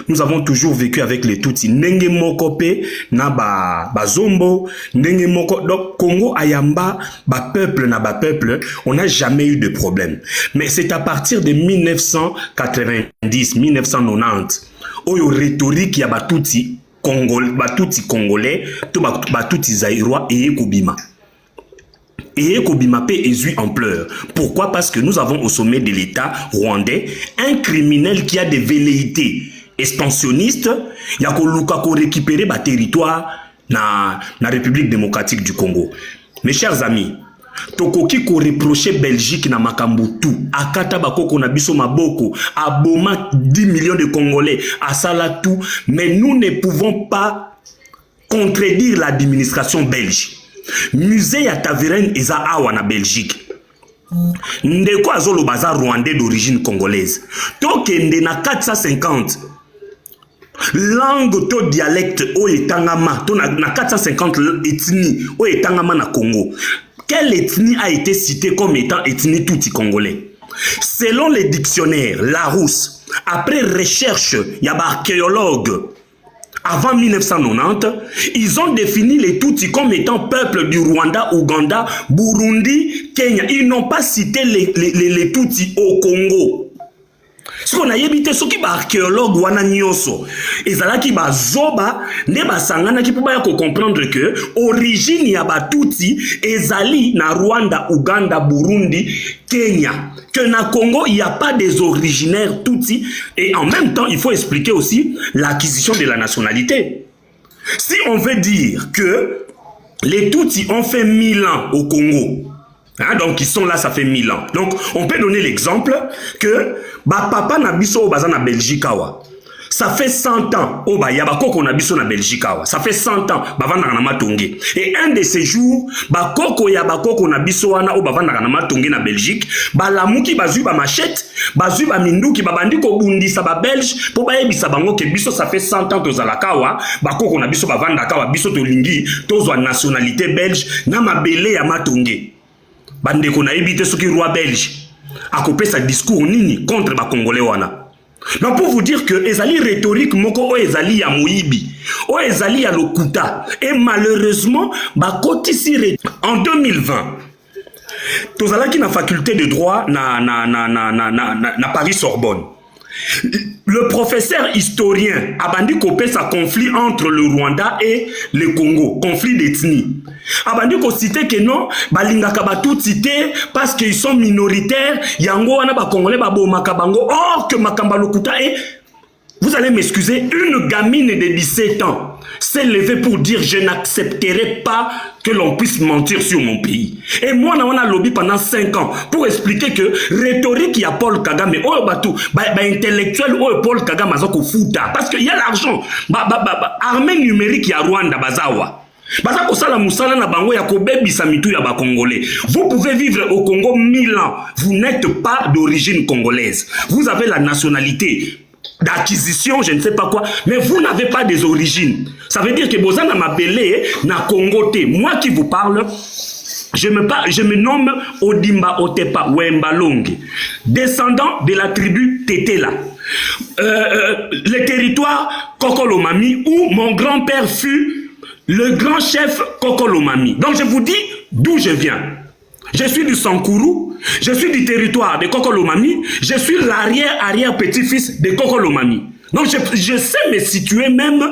nous avons toujours vécu avec les Tutsis. Ndenge moko pe na ba zombo, ndenge moko. Donc Congo ayamba ba peuple na ba peuple, on n'a jamais eu de problème. Mais c'est à partir de 1990, 1990, oyo rhétorique ya ba Tutsi congolais, to ba Tutsi zaïrois et Kobima. Et Kobima est en pleurs. Pourquoi? Parce que nous avons au sommet de l'État rwandais un criminel qui a des velléités expansionnistes. Il y a qu'on récupérer le territoire dans la République démocratique du Congo. Mes chers amis, tokoki ko reprocher Belgique na makambutu akata bakoko na biso maboko aboma 10 millions de Congolais à Salatou, mais nous ne pouvons pas contredire l'administration belge. Musée ya Taveren eza awa na Belgique. Ndeko azolo baza rwandais d'origine congolaise. Tokende na 450 langue to dialecte o etangama to na 450 ethnie o etangama na Congo. Quelle ethnie a été citée comme étant ethnie Tutsi congolais? Selon les dictionnaires Larousse, après recherche, il y a des archéologues. Avant 1990, ils ont défini les Tutsis comme étant peuple du Rwanda, Ouganda, Burundi, Kenya. Ils n'ont pas cité les Tutsis au Congo. Ce qu'on a évité, ce qui est archéologue wana nyonso, ezalaki ba zoba ne basangana ki pouba ko comprendre que origine ya ba Tutsi ezali na Rwanda, Ouganda, Burundi, Kenya. Que na Congo, il n'y a pas des originaires Tutsi. Et en même temps, il faut expliquer aussi l'acquisition de la nationalité. Si on veut dire que les Tutsis ont fait 1000 ans au Congo, hein, donc ils sont là, ça fait 1000 ans. Donc on peut donner l'exemple que ba papa na biso o baza na Belgique awa. Ça fait 100 ans, oh bah yaba koko na biso na Belgique awa. Ça fait 100 ans, bavanda na matonge. Et un de ces jours, ba koko yaba koko na biso wana o bavanda na matonge na Belgique, ba lamuki bazui ba machette, bazui ba minduki ba bandi ko bundisa ba belge, po ba yebisa bango ke biso ça fait 100 ans tozala kawa, ba koko na biso bavanda kawa biso to lingi, tozwa nationalité belge na mabele ya matonge. Bande ko na yebite soki roi belge akopé sa discours nini contre ba congolais wana. Donc pour vous dire que ezali rhétorique moko o ezali ya moyibi, o ezali ya lokuta, et malheureusement ba kotisi en 2020 tozalaki na faculté de droit na Paris Sorbonne. Le professeur historien abandi kopé sa conflit entre le Rwanda et le Congo, conflit d'ethnie. Abandi ko cité que non, balingaka ba tout cité parce qu'ils sont minoritaires, yango wana ba congolais ba bomaka bango, or que makamba lokuta et vous allez m'excuser, une gamine de 17 ans s'est levée pour dire je n'accepterai pas que l'on puisse mentir sur mon pays. Et moi, on a lobby pendant 5 ans pour expliquer que rhétorique, il y a Paul Kagame, oh, intellectuel, oh, Paul Kagame, parce qu'il y a l'argent. Armée numérique, il y a Rwanda, Bazawa. Vous pouvez vivre au Congo 1000 ans. Vous n'êtes pas d'origine congolaise. Vous avez la nationalité d'acquisition, je ne sais pas quoi, mais vous n'avez pas des origines. Ça veut dire que Bozana Mabele na Congoté. Moi qui vous parle, je me nomme Odimba Otepa Wembalongi, descendant de la tribu Tetela. Le territoire Kokolomami où mon grand-père fut le grand chef Kokolomami. Donc je vous dis d'où je viens. Je suis du Sankourou, je suis du territoire de Kokolomami, je suis l'arrière-petit-fils de Kokolomami. Donc je sais me situer même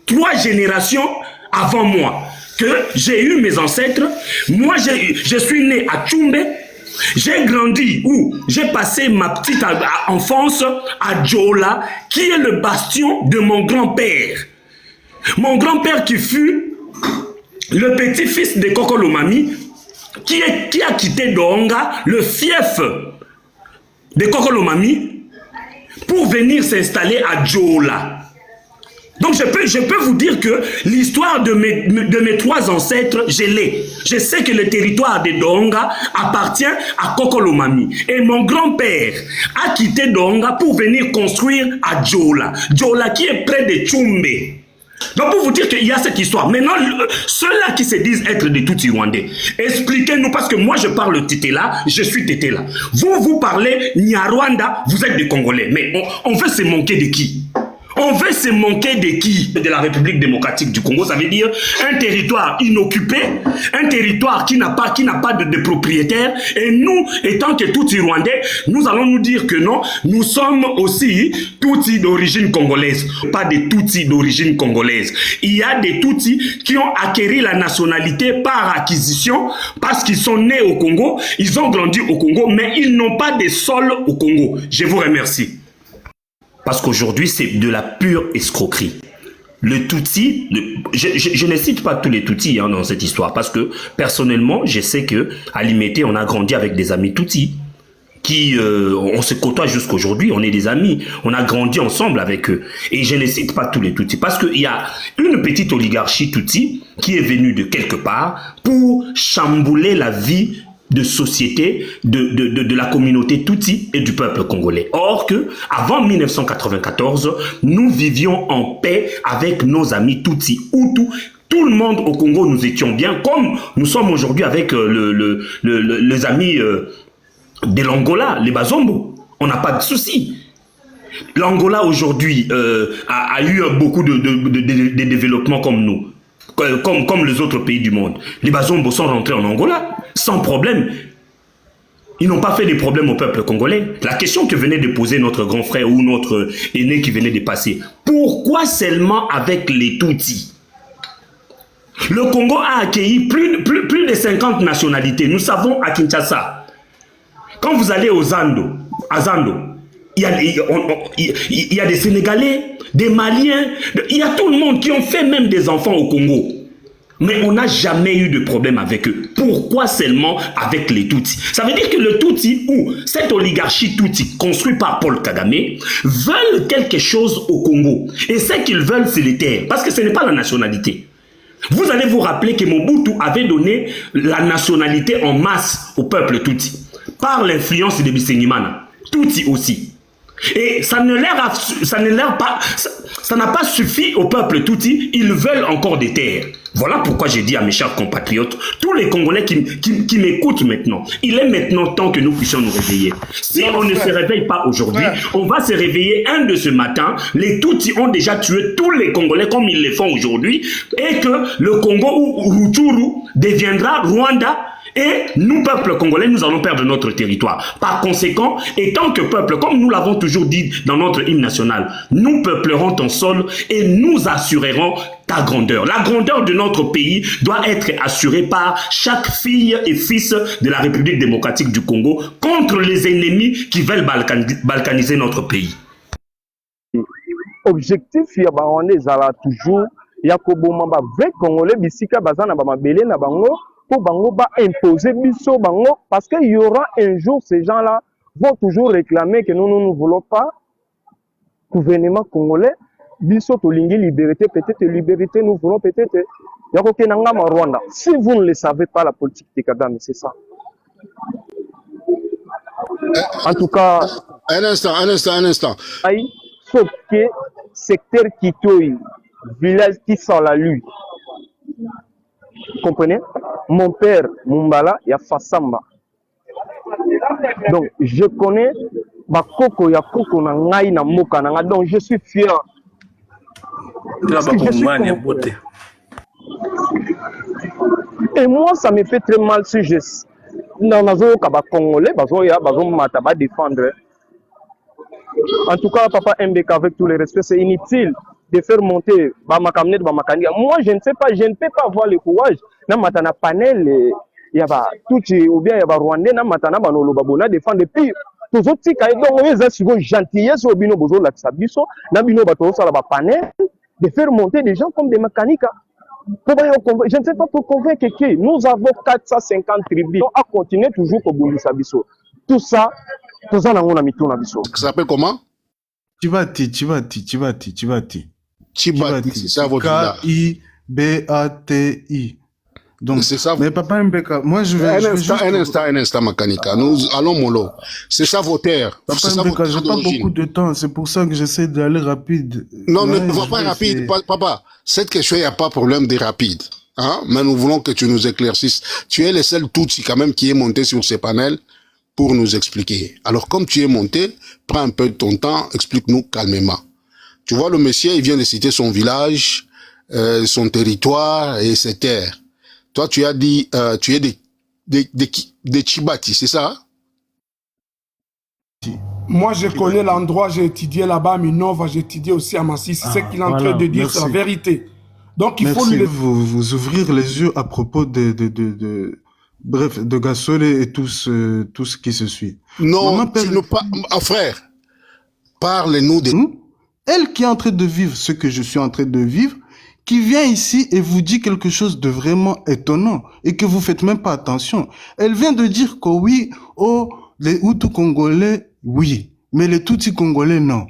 3 générations avant moi, que j'ai eu mes ancêtres. Moi, je suis né à Tchumbe, j'ai grandi où j'ai passé ma petite enfance à Djola, qui est le bastion de mon grand-père. Mon grand-père qui fut le petit-fils de Kokolomami, qui a quitté Doonga, le fief de Kokolomami, pour venir s'installer à Djola. Donc je peux vous dire que l'histoire de mes 3 ancêtres, je l'ai. Je sais que le territoire de Doonga appartient à Kokolomami. Et mon grand-père a quitté Doonga pour venir construire à Djola. Djola qui est près de Tchumbe. Donc pour vous dire qu'il y a cette histoire. Maintenant, ceux-là qui se disent être des Tutsis rwandais, expliquez-nous, parce que moi je parle Tétéla, je suis Tétéla. Vous parlez Nyarwanda, vous êtes des Congolais. Mais on veut se manquer de qui? On veut se manquer de qui? De la République démocratique du Congo. Ça veut dire un territoire inoccupé, un territoire qui n'a pas de propriétaire. Et nous, étant que Tutsi rwandais, nous allons nous dire que non, nous sommes aussi Tutsi d'origine congolaise. Pas des Tutsi d'origine congolaise. Il y a des Tutsi qui ont acquis la nationalité par acquisition parce qu'ils sont nés au Congo, ils ont grandi au Congo, mais ils n'ont pas de sol au Congo. Je vous remercie. Parce qu'aujourd'hui, c'est de la pure escroquerie. Le Tutsi, je ne cite pas tous les Tutsis dans cette histoire, parce que personnellement, je sais que à Limete, on a grandi avec des amis Tutsis, qui, on se côtoie jusqu'aujourd'hui, on est des amis, on a grandi ensemble avec eux. Et je ne cite pas tous les Tutsis, parce qu'il y a une petite oligarchie Tutsi qui est venue de quelque part pour chambouler la vie de société de la communauté Tutsi et du peuple congolais. Or que, avant 1994, nous vivions en paix avec nos amis Tutsi, Hutu. Tout le monde au Congo, nous étions bien, comme nous sommes aujourd'hui avec les amis de l'Angola, les Bazombo. On n'a pas de soucis. L'Angola aujourd'hui a eu beaucoup de développement comme nous. Comme les autres pays du monde. Les Bazombo sont rentrés en Angola sans problème. Ils n'ont pas fait des problèmes au peuple congolais. La question que venait de poser notre grand frère ou notre aîné qui venait de passer, pourquoi seulement avec les Tutsis? Le Congo a accueilli plus de 50 nationalités. Nous savons à Kinshasa. Quand vous allez à Zando, il y a des Sénégalais, des Maliens, il y a tout le monde qui ont fait même des enfants au Congo. Mais on n'a jamais eu de problème avec eux. Pourquoi seulement avec les Tutsis? Ça veut dire que le Tutsi ou cette oligarchie Tutsi construite par Paul Kagame veulent quelque chose au Congo. Et ce qu'ils veulent, c'est les terres. Parce que ce n'est pas la nationalité. Vous allez vous rappeler que Mobutu avait donné la nationalité en masse au peuple Tutsi. Par l'influence de Bisenyimana. Tutsi aussi. Et ça n'a pas suffi au peuple Tutsi, ils veulent encore des terres. Voilà pourquoi j'ai dit à mes chers compatriotes, tous les Congolais qui m'écoutent maintenant, il est maintenant temps que nous puissions nous réveiller. Si on ne se réveille pas aujourd'hui, on va se réveiller un de ce matin. Les Tutsis ont déjà tué tous les Congolais comme ils le font aujourd'hui, et que le Congo ou Rutshuru deviendra Rwanda. Et nous, peuple congolais, nous allons perdre notre territoire. Par conséquent, étant que peuple, comme nous l'avons toujours dit dans notre hymne national, nous peuplerons ton sol et nous assurerons ta grandeur. La grandeur de notre pays doit être assurée par chaque fille et fils de la République démocratique du Congo contre les ennemis qui veulent balkaniser notre pays. Objectif, il y a toujours, il y a vrai Congolais, bisika bazana ba mabele na bango. Pour bango ba imposer biso bango parce qu'il y aura un jour ces gens-là vont toujours réclamer que nous ne voulons pas gouvernement congolais biso tolingi liberté peut-être liberté nous voulons peut-être yako kenanga ma Rwanda. Si vous ne le savez pas la politique de Kagame c'est ça. En tout cas un instant aïe sauf que secteur Kitoi village qui sent la lutte. Comprenez? Mon père, Mumbala, il y a Fassamba. Donc, je connais Bakoko, ya Koko, na Ngai, na Moka, na. Donc, je suis fier. Et moi, ça me fait très mal si je. Dans la zone Congolais, Mata, défendre. En tout cas, Papa Mbeka, avec tous les respects, c'est inutile de faire monter Bamakamnet, Bamakania. Moi, je ne sais pas, je ne peux pas avoir le courage. Na matana panel, il y a tout ou bien il y a Rwandais, na matana banolo babona défendre depuis. Tous autres cas, donc ils ont souvent gentillesse au bino bozo la sabiso, na bino bato ça la panel, de faire monter des gens comme des mécaniques. Je ne sais pas pour convaincre qui. Nous avons 450 tribus. On a continué toujours pour Bouli Sabiso. Tout ça, tout ça, on a mis tout Nabiso. Ça s'appelle comment? Chibati, c'est ça votre nom. K-I-B-A-T-I. Donc, c'est ça. Mais Papa Mbeka, moi je vais. Un instant, Makanika. Nous allons mollo. C'est ça vos terres. Papa Mbeka, j'ai pas beaucoup de temps. C'est pour ça que j'essaie d'aller rapide. Non, ne va pas rapide. Papa, cette question, il n'y a pas problème de rapide. Hein? Mais nous voulons que tu nous éclaircisses. Tu es le seul Tutsi quand même qui est monté sur ces panels pour nous expliquer. Alors, comme tu es monté, prends un peu de ton temps, explique-nous calmement. Tu vois, le monsieur, il vient de citer son village, son territoire et ses terres. Toi, tu as dit, tu es des Chibati, c'est ça? Moi, je connais l'endroit, j'ai étudié là-bas à Minova, j'ai étudié aussi à Massy. C'est ce qu'il est en train de dire, c'est la vérité. Donc, il faut lui... vous ouvrir les yeux à propos bref, de Gasole et tout ce qui se suit. Non, tu ne pas... frère, parle-nous de... Elle qui est en train de vivre ce que je suis en train de vivre, qui vient ici et vous dit quelque chose de vraiment étonnant et que vous faites même pas attention. Elle vient de dire que oui, oh, les Hutus congolais, oui, mais les Tutsis congolais, non.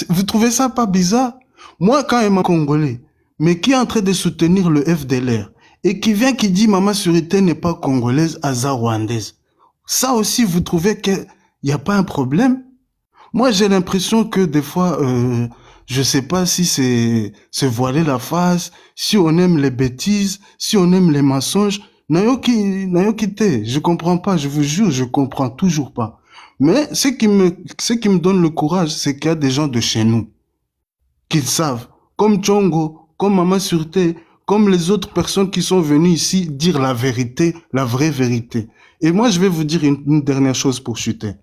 Vous trouvez ça pas bizarre? Moi, quand il m'a congolais, mais qui est en train de soutenir le FDLR et qui vient qui dit Maman Sûreté n'est pas congolaise, Aza rwandaise. Ça aussi, vous trouvez qu'il n'y a pas un problème? Moi, j'ai l'impression que des fois, je sais pas si c'est se voiler la face, si on aime les bêtises, si on aime les mensonges. Nayoki, je comprends pas, je vous jure, je comprends toujours pas. Mais ce qui me donne le courage, c'est qu'il y a des gens de chez nous qui savent, comme Tchongo, comme Maman Sûreté, comme les autres personnes qui sont venues ici dire la vérité, la vraie vérité. Et moi, je vais vous dire une dernière chose pour chuter.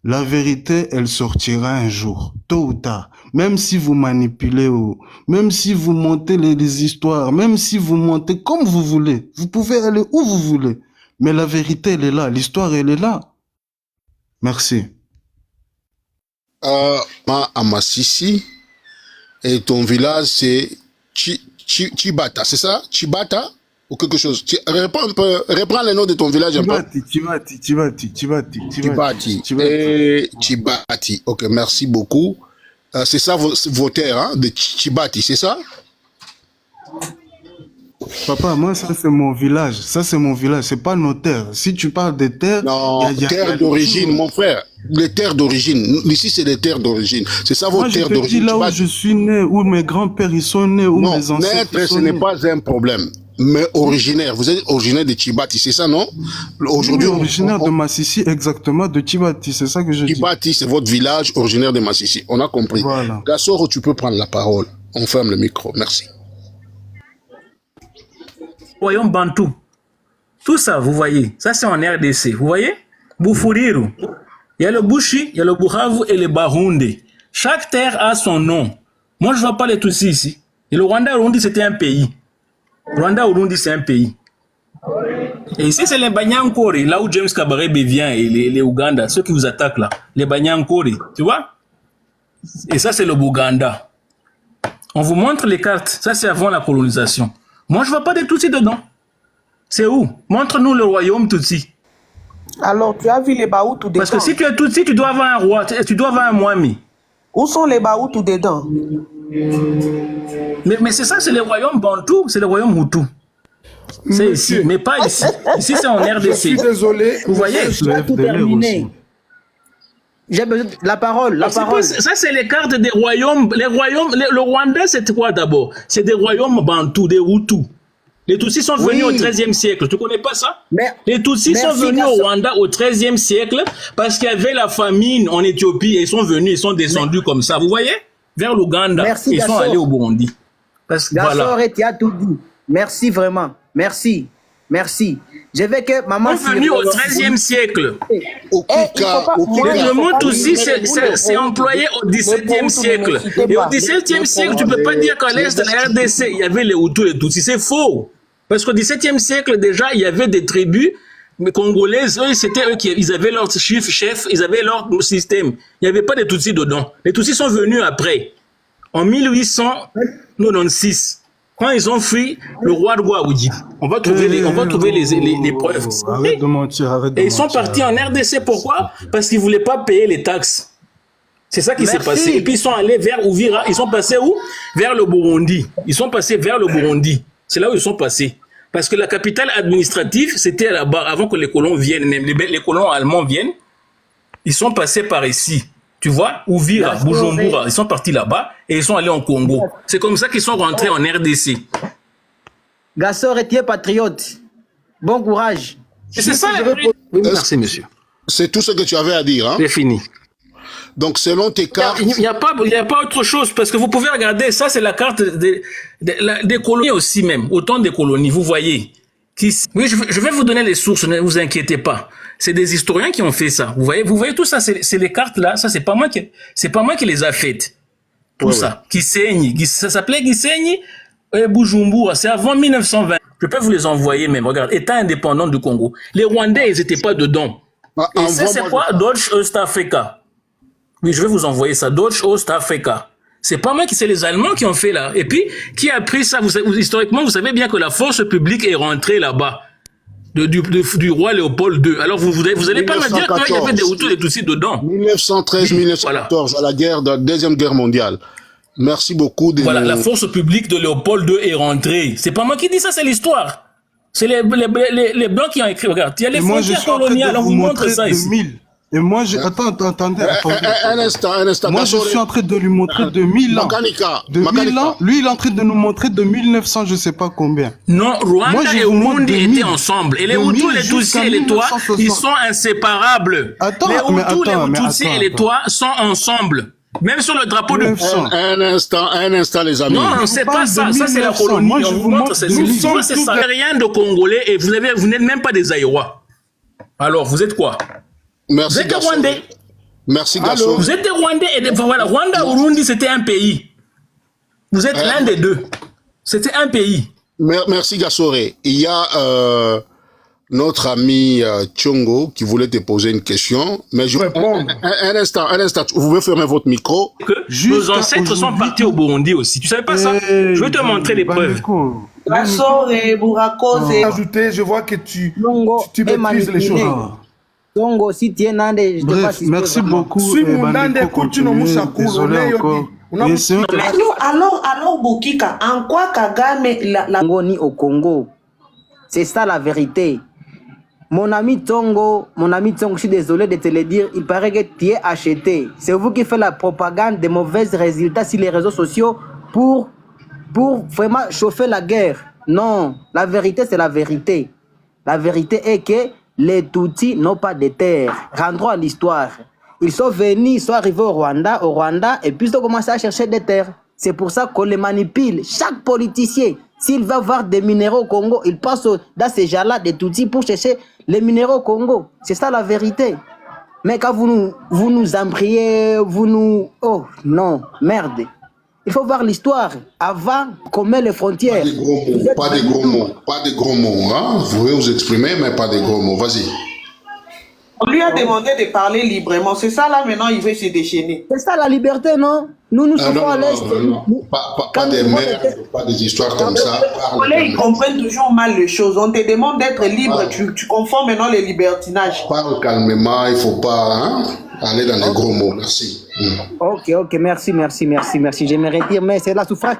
La vérité, elle sortira un jour, tôt ou tard. Même si vous manipulez, même si vous montez les histoires, même si vous montez comme vous voulez, vous pouvez aller où vous voulez. Mais la vérité, elle est là, l'histoire, elle est là. Merci. À Massissi, et ton village, c'est Chibata, c'est ça? Chibata? Ou quelque chose. Reprends le nom de ton village un peu. Chibati. Ok, merci beaucoup. C'est ça vos terres, hein, de Chibati, c'est ça? Papa, moi, ça c'est mon village. Ça c'est mon village. C'est pas nos terres. Si tu parles des terres... Non, terres d'origine, mon frère. Les terres d'origine. Ici, c'est les terres d'origine. C'est ça vos terres d'origine. Là où je suis né, où mes grands-pères ils sont nés, où mes ancêtres naître, ce n'est pas un problème. Mais originaire, vous êtes originaire de Chibati, c'est ça, non? Aujourd'hui, originaire de Massissi, exactement, de Chibati, c'est ça que je dis. Chibati, c'est votre village, originaire de Massissi. On a compris. Voilà. Gassoro, tu peux prendre la parole. On ferme le micro. Merci. Royaume Bantou. Tout ça, vous voyez, ça c'est en RDC. Vous voyez? Bufuriru. Il y a le Bushi, il y a le Buhavu et le Bahoundé. Chaque terre a son nom. Moi, je ne vois pas les Tutsis ici. Et le Rwanda-Urundi, c'était un pays. Rwanda-Urundi, c'est un pays. Et ici, c'est les Banyankore, là où James Kabarebe vient, et les Ouganda, ceux qui vous attaquent là. Les Banyankore, tu vois? Et ça, c'est le Bouganda. On vous montre les cartes. Ça, c'est avant la colonisation. Moi, je ne vois pas de Tutsis dedans. C'est où? Montre-nous le royaume Tutsi. Alors, tu as vu les Bahutus dedans? Parce que si tu es Tutsi, tu dois avoir un roi, tu dois avoir un Mwami. Où sont les Bahutus dedans? Mais c'est ça, c'est le royaume Bantou, c'est le royaume Hutu. C'est ici, mais pas ici. Ici, c'est en RDC. Je suis désolé. Vous voyez? Je dois tout terminer. J'ai besoin de la parole. Ça, c'est les cartes des royaumes. Le Rwanda, c'est quoi d'abord? C'est des royaumes Bantou, des Hutus. Les Tutsis sont venus au XIIIe siècle. Tu ne connais pas ça? Les Tutsis sont venus au Rwanda au XIIIe siècle parce qu'il y avait la famine en Éthiopie et ils sont venus, ils sont descendus comme ça. Vous voyez? Vers l'Ouganda. Ils sont allés au Burundi. Voilà. Tu as tout dit. Merci vraiment. Merci. Je veux que maman... Ils sont venus au XIIIe siècle. Le mot Tutsi, c'est employé au XVIIe siècle. Et au XVIIe siècle, tu ne peux pas dire qu'à l'est de la RDC, il y avait les Hutus et les Tutsis. C'est faux. Parce qu'au XVIIe siècle, déjà, il y avait des tribus congolaises. C'était eux qui ils avaient leur chef, ils avaient leur système. Il n'y avait pas de Tutsis dedans. Les Tutsis sont venus après. En 1896. Quand ils ont fui le roi de Ouaoudi, on va trouver les preuves. Arrête de mentir, Et ils sont partis en RDC, pourquoi? Parce qu'ils ne voulaient pas payer les taxes. C'est ça qui s'est passé. Et puis ils sont allés vers Ouvira. Ils sont passés où? Vers le Burundi. Ils sont passés vers le Burundi. C'est là où ils sont passés. Parce que la capitale administrative, c'était là-bas, avant que les colons viennent, même les colons allemands viennent. Ils sont passés par ici. Tu vois, Ouvira, Bujumbura, ils sont partis là-bas et ils sont allés en Congo. C'est comme ça qu'ils sont rentrés en RDC. Gassor était patriote. Bon courage. C'est ça. Oui, merci, monsieur. C'est tout ce que tu avais à dire, hein? C'est fini. Donc, selon tes cartes... Il n'y a pas autre chose, parce que vous pouvez regarder, ça c'est la carte des colonies aussi même, autant des colonies, vous voyez. Oui, je vais vous donner les sources, ne vous inquiétez pas. C'est des historiens qui ont fait ça. Vous voyez tout ça, c'est les cartes là, ça c'est pas moi qui les a faites. Tout ça. Gisenyi, ça s'appelait Gisenyi et Bujumbura, c'est avant 1920. Je peux vous les envoyer même, regarde, État indépendant du Congo. Les Rwandais, ils n'étaient pas dedans. Et ça c'est quoi? Deutsche Ostafrika. Oui, je vais vous envoyer ça, Deutsche Ostafrika. C'est pas moi qui, c'est les Allemands qui ont fait là. Et puis, qui a pris ça? Historiquement, vous savez bien que la force publique est rentrée là-bas. Du roi Léopold II. Alors, vous allez pas me dire qu'il y avait des Hutus et des Tutsis dedans. 1913-1914, à la Deuxième Guerre mondiale. Merci beaucoup. Voilà, la force publique de Léopold II est rentrée. C'est pas moi qui dis ça, c'est l'histoire. C'est les Blancs qui ont écrit. Regarde, il y a les frontières coloniales, on vous montre ça ici. Et moi, attendez. Un instant. Moi, je suis en train de lui montrer de 1000 ans. De 1000 ans. Lui, il est en train de nous montrer de 1900, je sais pas combien. Non, Rwanda et Burundi étaient ensemble. Et les Hutus, les Tutsis et les Tois, ils sont inséparables. Les Hutus, les Tutsis et les Tois sont ensemble. Même sur le drapeau de... Un instant, les amis. Non, c'est pas ça. Ça, c'est la colonie. Moi, je vous montre. C'est ça. Rien de Congolais et vous n'êtes même pas des Aïrois. Alors, vous êtes quoi? Merci, vous êtes des Rwandais. Merci, Gasso. Vous êtes des Rwandais et voilà, Rwanda, Burundi, c'était un pays. Vous êtes l'un des deux. C'était un pays. Merci, Gassoré. Il y a notre ami Tchongo qui voulait te poser une question. Mais un instant. Vous pouvez fermer votre micro. Nos ancêtres sont partis au Burundi aussi. Tu savais pas ça? Je vais te montrer les preuves. Gassoré, Bourako, ajouter, je vois que tu maîtrises les choses. Donc, si tu es nandé, bref, merci beaucoup. Si Moundande écoute nos moussakous, alors, Boukika, en quoi Kagame la Ngoni au Congo? C'est ça la vérité. Mon ami Tongo, je suis désolé de te le dire, il paraît que tu es acheté. C'est vous qui faites la propagande des mauvais résultats sur les réseaux sociaux pour vraiment chauffer la guerre. Non, la vérité, c'est la vérité. La vérité est que les Tutsis n'ont pas de terre. Rendons à l'histoire. Ils sont venus, ils sont arrivés au Rwanda, et puis ils ont commencé à chercher des terres. C'est pour ça qu'on les manipule. Chaque politicien, s'il va voir des minéraux au Congo, il passe dans ces gens-là des Tutsis pour chercher les minéraux au Congo. C'est ça la vérité. Mais quand vous nous embriez, oh non, merde. Il faut voir l'histoire avant qu'on met les frontières. Pas de gros mots. Hein? Vous pouvez vous exprimer, mais pas de gros mots. Vas-y. On lui a demandé de parler librement. C'est ça là maintenant, il veut se déchaîner. C'est ça la liberté, non? Nous sommes à l'Est. Pas des mères, pas des histoires comme ça. Les ils comprennent toujours mal les choses. On te demande d'être libre, tu confonds maintenant les libertinages. Parle calmement, il ne faut pas aller dans les gros mots. Merci. Ok, merci. J'aimerais dire, mais c'est la souffrance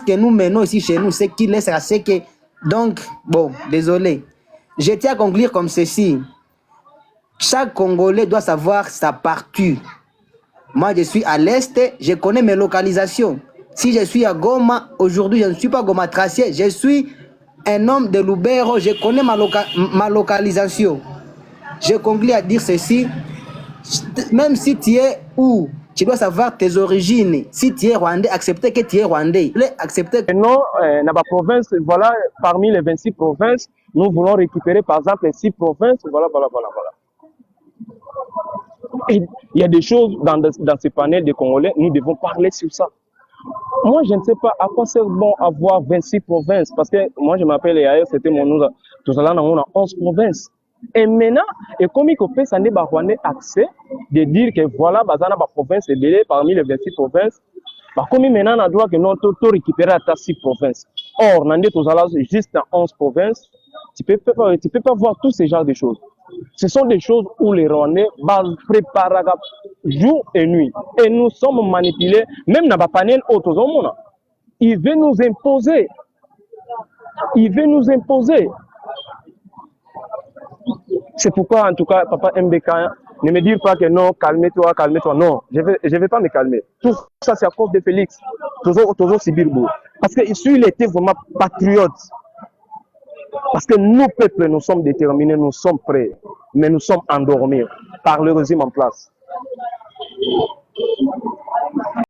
que nous menons ici chez nous, c'est qui laisse assez que... Donc, bon, désolé. Je tiens à conclure comme ceci. Chaque Congolais doit savoir sa partie. Moi, je suis à l'Est, je connais mes localisations. Si je suis à Goma, aujourd'hui, je ne suis pas Goma Tracé, je suis un homme de Lubero, je connais ma localisation. Je conclue à dire ceci. Même si tu es où, tu dois savoir tes origines. Si tu es Rwandais, accepter que tu es Rwandais. Accepter que... Non, dans la province, voilà, parmi les 26 provinces, nous voulons récupérer par exemple les 6 provinces. Voilà. Et il y a des choses dans ce panel de Congolais, nous devons parler sur ça. Moi, je ne sais pas à quoi c'est bon avoir 26 provinces, parce que moi, je m'appelle Yair, c'était mon nom, tout à l'heure, on a 11 provinces. Et maintenant, et comme il peut ça n'est pas accès de dire que voilà, bazana ba province est belé parmi les 26 provinces. Par comme maintenant, on a droit que nous tout récupérer à 6 provinces. Or, on est juste à 11 provinces. Tu peux pas voir tous ces genres de choses. Ce sont des choses où les Rwandais préparent jour et nuit. Et nous sommes manipulés, même dans le panel autozomona. Il veut nous imposer. C'est pourquoi, en tout cas, papa MBK, ne me dire pas que non, calme-toi. Non, je vais pas me calmer. Tout ça, c'est à cause de Félix. Toujours Sibirbo. Parce qu'il était vraiment patriote. Parce que nous, peuples, nous sommes déterminés, nous sommes prêts. Mais nous sommes endormis par le régime en place.